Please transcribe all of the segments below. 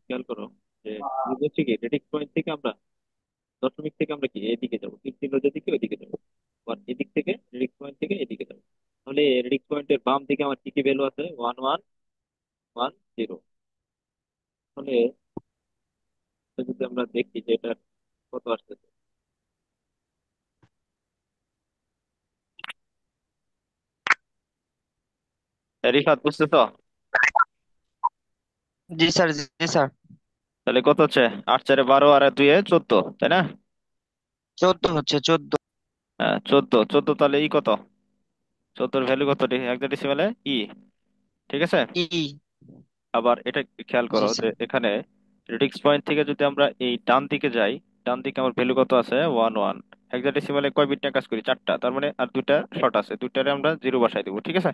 খেয়াল করো যে হচ্ছে কি রেডিক্স পয়েন্ট থেকে আমরা দশমিক থেকে আমরা কি এদিকে যাবো, তিন চিহ্ন যেদিকে ওইদিকে যাবো। আবার এদিক থেকে রেডিক্স পয়েন্ট থেকে এদিকে যাবো। তাহলে রেডিক্স পয়েন্টের বাম দিকে আমার কি কি ভ্যালু আছে? 1110। তাহলে এটা যদি আমরা দেখি যে এটা কত আসতেছে। রিফাত, বুঝতেছো? জি স্যার, জি স্যার। তাহলে কত হচ্ছে? 8 4 12 আর 2 14, তাই না? 14 হচ্ছে, 14। হ্যাঁ, 14 14, তাহলে ই কত? 14 ভ্যালু কত হেক্সাডেসিমালে? ই। ঠিক আছে। ই। আবার এটা খেয়াল জি করো যে স্যার। এখানে রেডিক্স পয়েন্ট থেকে যদি আমরা এই ডান দিকে যাই, ডান দিকে আমার ভ্যালু কত আছে? 11। হেক্সাডেসিমালে কয় বিট নিয়ে কাজ করি? 4টা, তার মানে আর দুইটা শর্ট আছে, দুইটারে আমরা জিরো বসাই দেবো। ঠিক আছে।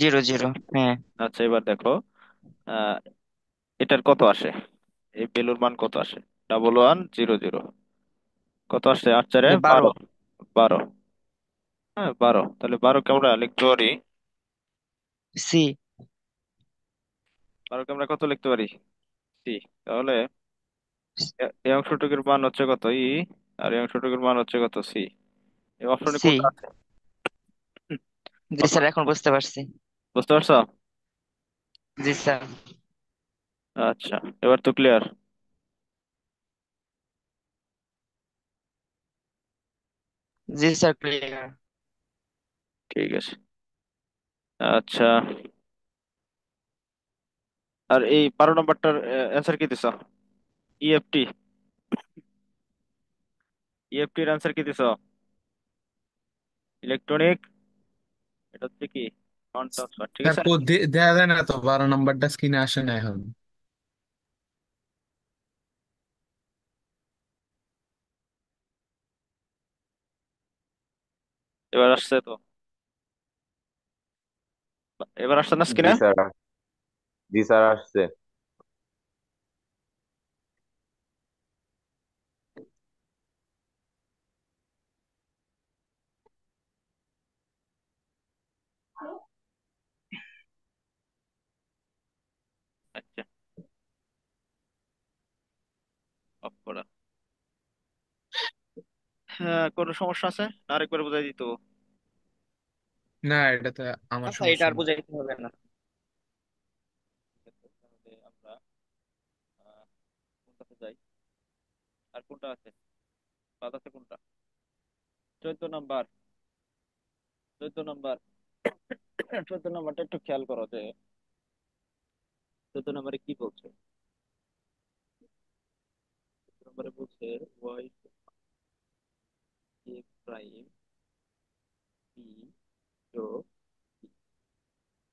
0 0, হ্যাঁ। আচ্ছা, এবার দেখো আহ এটার কত আসে, এই ভ্যালুর মান কত আসে? 1110। কত আসছে? 8 4 যে 12। 12। 12। হ্যাঁ, 12। তাহলে 12 কে আমরা লিখতে পারি, সি। 12 কে আমরা কত লিখতে পারি? সি। তাহলে এই অংশটুকুর মান হচ্ছে কত? ই। আর এই অংশটুকুর মান হচ্ছে কত? সি। এই অপশনে সি। কোনটা আছে? জি স্যার, অপশন, এখন বুঝতে পারছি। বুঝতে পারছো? জি স্যার। আচ্ছা, এবার তো ক্লিয়ার। জি স্যার, ক্লিয়ার। ঠিক আছে। আচ্ছা, আর এই 12 নম্বরটার অ্যান্সার কি দিছ? ইএফটি। ইএফটি এর অ্যান্সার কি দিছ? ইলেকট্রনিক, এটা হচ্ছে কি ফান্ড ট্রান্সফার। ঠিক স্যার আছে। কোড দেয়া যায় না তো, 12 নম্বরটা স্ক্রিনে আসে না এখন। এবার আসছে তো, এবার আসছে না জি স্ক্রিনে? স্যার। জি স্যার, আসছে। আচ্ছা, অফ করা। হ্যাঁ, কোনো সমস্যা আছে না? আরেকবার বোঝাই দিত। না, এটা তো আমার আচ্ছা, এটা সমস্যা আর না। বুঝাইতে হবে না। ঠিক আছে, তাহলে আমরা আহ, কোনটাতে যাই? আর কোনটা আছে? বাদ আছে কোনটা? 14 নাম্বার। 14 নাম্বার। 14 নাম্বারটা একটু খেয়াল করো যে 14 নাম্বারে কি বলছে। 14 নম্বরে বলছে ওয়াই এ প্রাইম বি যোগ বি।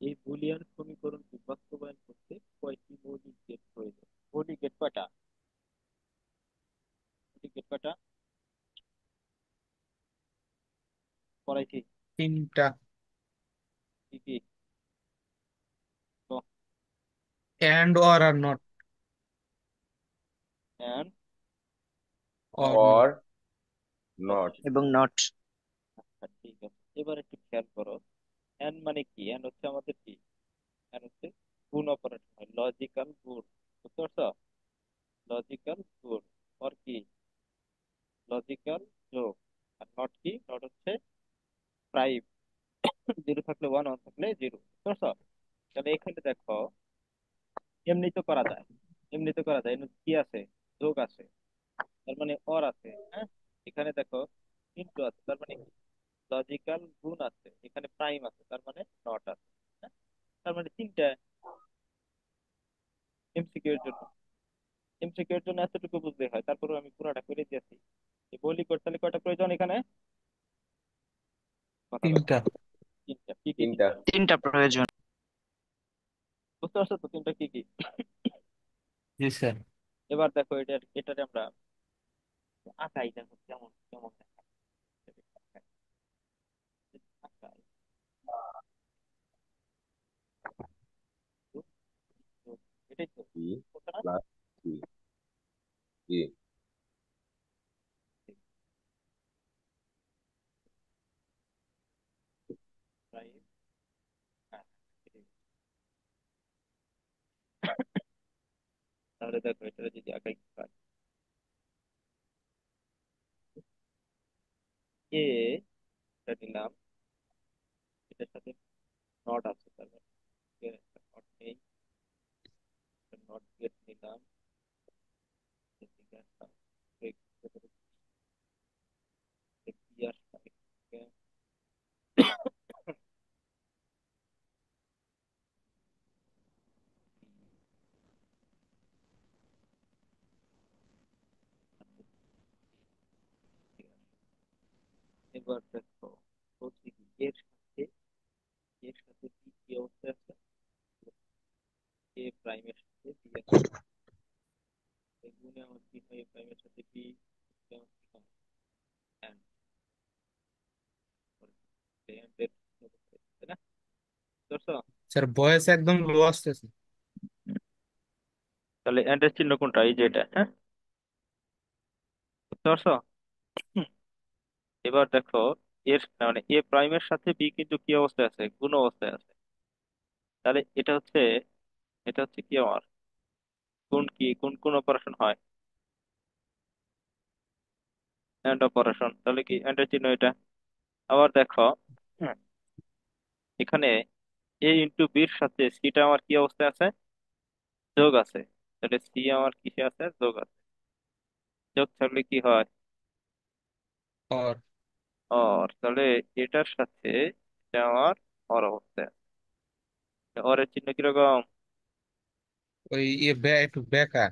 এই বুলিয়ান সমীকরণটি বাস্তবায়ন করতে কয়টি মৌলিক গেট প্রয়োজন? মৌলিক গেট কয়টা? মৌলিক গেট কয়টা পড়াইছি? 3টা। কি কি? এন্ড অর আর not. And or not. Or not. Not. এবং নট। আচ্ছা, ঠিক আছে, এবার একটু খেয়াল করো। এন্ড মানে কি? এন্ড হচ্ছে আমাদের কি? এন্ড হচ্ছে গুণ অপারেটর হয়, লজিক্যাল গুণ। বুঝতে পারছো? লজিক্যাল গুণ। অর কি? লজিক্যাল যোগ। আর নট কি? নট হচ্ছে প্রাইম। জিরো থাকলে ওয়ান, ওয়ান থাকলে জিরো। বুঝতে পারছো? তাহলে এখানে দেখো, এমনি তো করা যায়, এমনি তো করা যায়। এর মধ্যে কি আছে? যোগ আছে, তার মানে অর আছে। হ্যাঁ, এখানে দেখো ইন্টু আছে, তার মানে লজিক্যাল গুণ আছে, এখানে প্রাইম আছে, তার মানে নট আছে। হ্যাঁ? তার মানে তিনটা এমসিকিউ এর জন্য। এমসিকিউ এর জন্য এতটুকু বুঝতে হয়, তারপরে আমি পুরোটা করে দিয়েছি। এই বলি করতে হলে কয়টা প্রয়োজন এখানে? কথা বলো। 3টা। তিনটা। কি কি তিনটা। তিনটা? 3টা প্রয়োজন। বুঝতে পারছো তো তিনটা কি কি? জি স্যার। এবার দেখো এটারে আমরা আঁকাই, দেখো কেমন কেমন দেখায়। আঁকাই। তো, তো, এটাই তো বি বুঝছো না? Plus C. জি। প্রাইম। হ্যাঁ, এটাই। তাহলে দেখো এটা যদি আগে হয়, এ এটা নিলাম, এটার সাথে নট আছে, তার মানে নট নেই, নট গেট নিলাম, এদিকে আসলাম, break করতে পারি, কি আসলাম এদিকে। এবার দেখো বলছি কি এর সাথে কি কি অবস্থা আছে, এ প্রাইমের সাথে বি আছে, গুণে আমার কি হয়, এ প্রাইমের সাথে বি, আমার কি হয়, and, and এর তাই না, বুঝতে পারছো? স্যার ভয়েস একদম লো আসতেছে। তাহলে এন্ড এর চিহ্ন কোনটা, এই যে এটা, হ্যাঁ, বুঝতে পারছো? হুম। এবার দেখো এর মানে এ প্রাইমের সাথে বি কিন্তু কি অবস্থায় আছে, গুণ অবস্থায় আছে। তাহলে এটা হচ্ছে কি আমার কোন কি কোন কোন অপারেশন হয়, এন্ড অপারেশন, তাহলে কি এন্ড এর চিহ্ন এটা। আবার দেখো, হুম, এখানে এ ইন্টু বির সাথে সিটা আমার কি অবস্থায় আছে, যোগ আছে। তাহলে সি আমার কিসে আছে, যোগ আছে। যোগ থাকলে কি হয়, আর অর, তাহলে এটার সাথে এটা আমার অর অবস্থায় আছে। অরের চিহ্ন কিরকম, ওই একটু বেকার।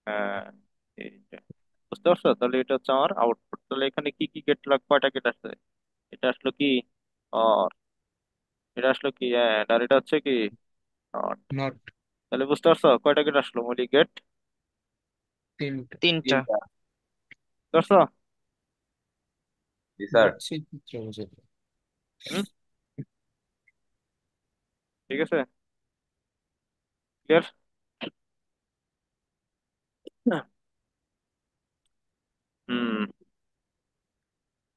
হ্যাঁ, এইটা। বুঝতে পারছো? তাহলে এটা হচ্ছে আমার আউটপুট। তাহলে এখানে কি কি গেট লাগ, কয়টা গেট আসছে, এটা আসলো কি অর, এটা আসলো কি অ্যান্ড, আর এটা হচ্ছে কি নট। নট। তাহলে বুঝতে পারছো কয়টা গেট আসলো, মৌলিক গেট তিনটা। তিনটা। তিনটা। বুঝতে পারছো? জি স্যার। বুঝছি, চিত্র বুঝে। হুম, ঠিক আছে, ক্লিয়ার। হুম,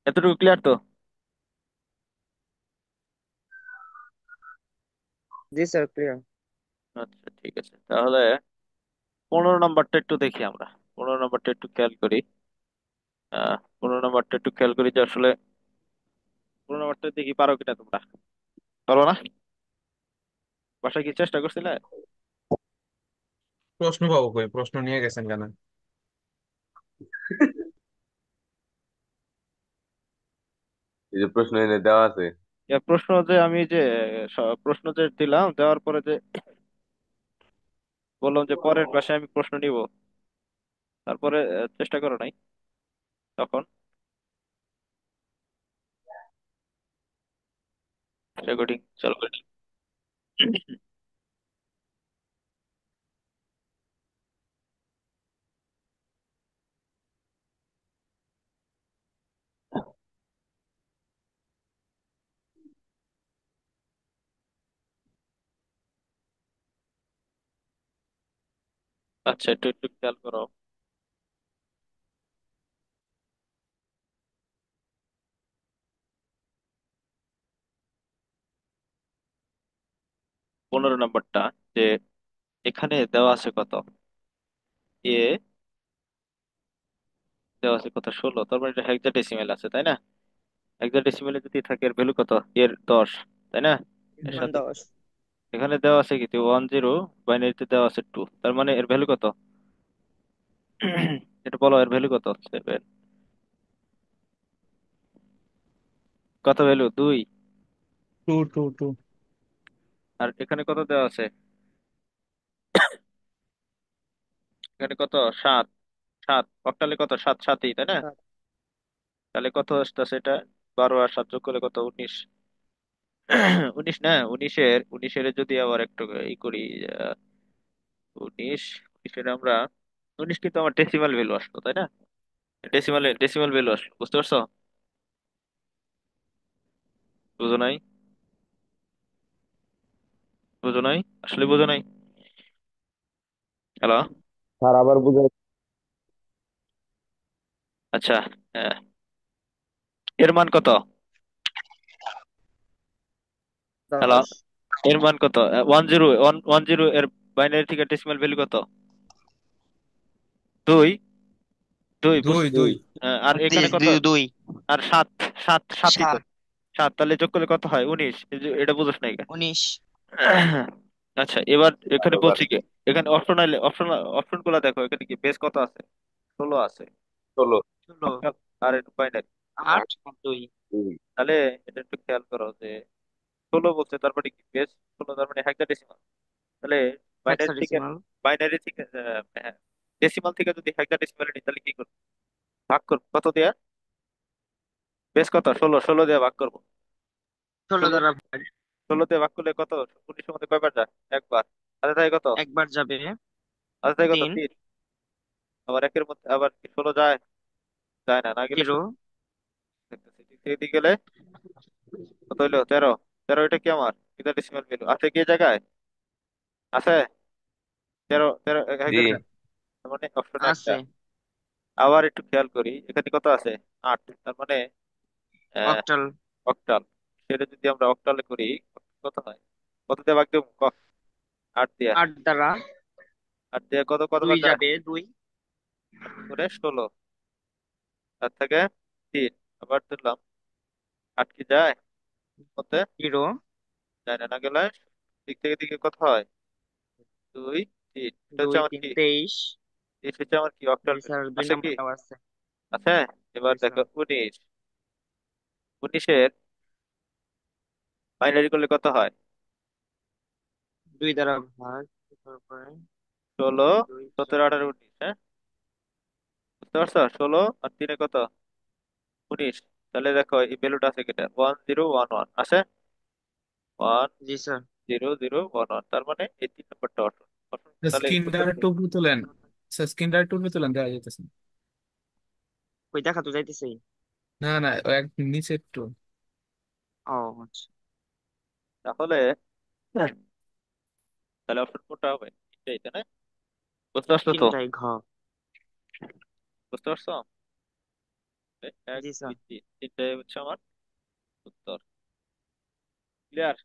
এতটুকু ক্লিয়ার তো? জি স্যার, ক্লিয়ার। আচ্ছা ঠিক আছে, তাহলে 15 নম্বরটা একটু দেখি আমরা, 15 নম্বরটা একটু খেয়াল করি। 15 নম্বরটা একটু খেয়াল করি যে আসলে 15 নম্বরটা দেখি পারো কিনা তোমরা, পারো না? বাসায় কি চেষ্টা করছিলে? প্রশ্ন পাবো কই? প্রশ্ন নিয়ে গেছেন কেন? এই যে প্রশ্ন এনে দেওয়া আছে। প্রশ্ন যে আমি যে প্রশ্ন যে দিলাম, দেওয়ার পরে যে বললাম যে পরের ক্লাসে আমি প্রশ্ন নিব, তারপরে চেষ্টা করো নাই তখন, রেকর্ডিং চালু করে নিই। আচ্ছা, একটু একটু খেয়াল করো। 15 নম্বরটা, যে এখানে দেওয়া আছে কত, এ দেওয়া আছে কত 16, তার মানে এটা হেক্সাডেসিমেল আছে তাই না? হেক্সাডেসিমেলে যদি থাকে এর ভ্যালু কত, এর 10, তাই না? এর সাথে 10। এখানে দেওয়া আছে কি 10, বাইনারিতে দেওয়া আছে 2, তার মানে এর ভ্যালু কত, এটা বলো, এর ভ্যালু কত, 7, কত ভ্যালু 2, টু টু টু। আর এখানে কত দেওয়া আছে, এখানে কত 7, 7 অক্টালে কত, 7 7ই তাই না? তাহলে কত আসতেছে এটা, 12 আর 7 যোগ করলে কত, 19। 19 না, উনিশের যদি আবার একটু ই করি, 19 আমরা 19 কিন্তু আমার ডেসিমাল ভ্যালু আসলো তাই না, ডেসিমাল ভ্যালু আসলো, বুঝতে পারছো? বুঝো নাই, বুঝো নাই, আসলে বুঝো নাই। হ্যালো, স্যার আবার বুঝাই। আচ্ছা, আহ, এর মান কত, হ্যালো, 10। এর মান কত, 10, 110 এর বাইনারি থেকে ডেসিমাল ভ্যালু কত, দুই, দুই দুই বুঝছো? দুই আর জি এখানে কত? দুই দুই। আর সাত, সাত সাতই তো। সাত। সাত, তাহলে যোগ করলে কত হয়? 19। এটা বুঝোস নাই কেন? 19। আচ্ছা, এবার এখানে পারো বলছি পারো। কি, এখানে অপশন আইলে অপশন, অপশন গুলা দেখো, এখানে কি বেস কত আছে? 16 আছে। 16, ষোলো। আর একটু বাইনারি 8 8। আর 2। দুই। তাহলে এটা একটু খেয়াল করো যে 16 বলছে, তার মানে কি বেস 16, তার মানে হেক্সাডেসিমাল। তাহলে বাইনারি থেকে, হেক্সাডেসিমাল। বাইনারি থেকে হ্যাঁ, ডেসিমাল থেকে যদি হেক্সাডেসিমালে নিই তাহলে কি করবো? ভাগ করবো কত দিয়ে? বেস কত? 16, 16 দিয়ে ভাগ করবো। 16 ষোলো, দ্বারা ভাগ। 16 দিয়ে ভাগ করলে কত? 19 এর মধ্যে কয়বার যায়? একবার। হাতে থাকে কত? একবার যাবে। হাতে থাকে কত? 3। 3। আবার একের মধ্যে আবার কি 16 যায়? যায় না, না গেলে 0। শূন্য থাকতেছে। দিক থেকে দিক গেলে কত হইলো? 13। 13, এটা কি আমার হেক্সাডেসিমাল ভ্যালু আছে কি এই জায়গায়? আছে? 13, 13 জি। হেক্সাডেসিমাল, মানে অপশনে একটা। আছে। আবার একটু খেয়াল করি, এখানে কত আছে? 8, তার মানে অক্টাল। অক্টাল। সেটা যদি আমরা অক্টালে করি, কত হয়? কত দিয়ে ভাগ দেবো? 8 দিয়ে। 8 দ্বারা 8 দিয়ে কত 2 কতবার যায়? যাবে। 2। 8 করে 16, তার থেকে 3। আবার ধরলাম 8 কি যায় মধ্যে? 0। যায় না, না গেলে দিক থেকে দিকে কত হয়? 2, 3। এটা হচ্ছে 2 আমার 3 কি? 23। এই হচ্ছে আমার কি অক্টাল জি ভ্যালু। স্যার, 2 আছে কি? নাম্বারটাও আছে। আছে। এবার জি দেখো স্যার। 19। 19-এর বাইনারি করলে কত হয়? 2 দ্বারা ভাগ। তারপরে 16, 2 17, 4। 18, 19। হ্যাঁ, বুঝতে পারছো? 16 আর 3-এ কত? 19। তাহলে দেখো এই ভ্যালুটা আছে কিনা, 1011 আছে। ওয়ান জি sir. Zero zero one one তার মানে এই 3 নম্বরটা অপশন। অপশন তাহলে স্ক্রিনটা উত্তর কি? একটু উপরে তোলেন। স্যার স্ক্রিনটা একটু উপরে তোলেন, দেখা যাইতেছে না। কই দেখা তো যাইতেছে। না না, ও এক নিচে একটু। ও আচ্ছা। তাহলে তাহলে অপশন কোনটা হবে? এইটা না? বুঝতে পারছো তো? তিনটাই ঘ। বুঝতে পারছো? এক, জি দুই, স্যার। তিন, তিনটাই হচ্ছে আমার উত্তর। ক্লিয়ার?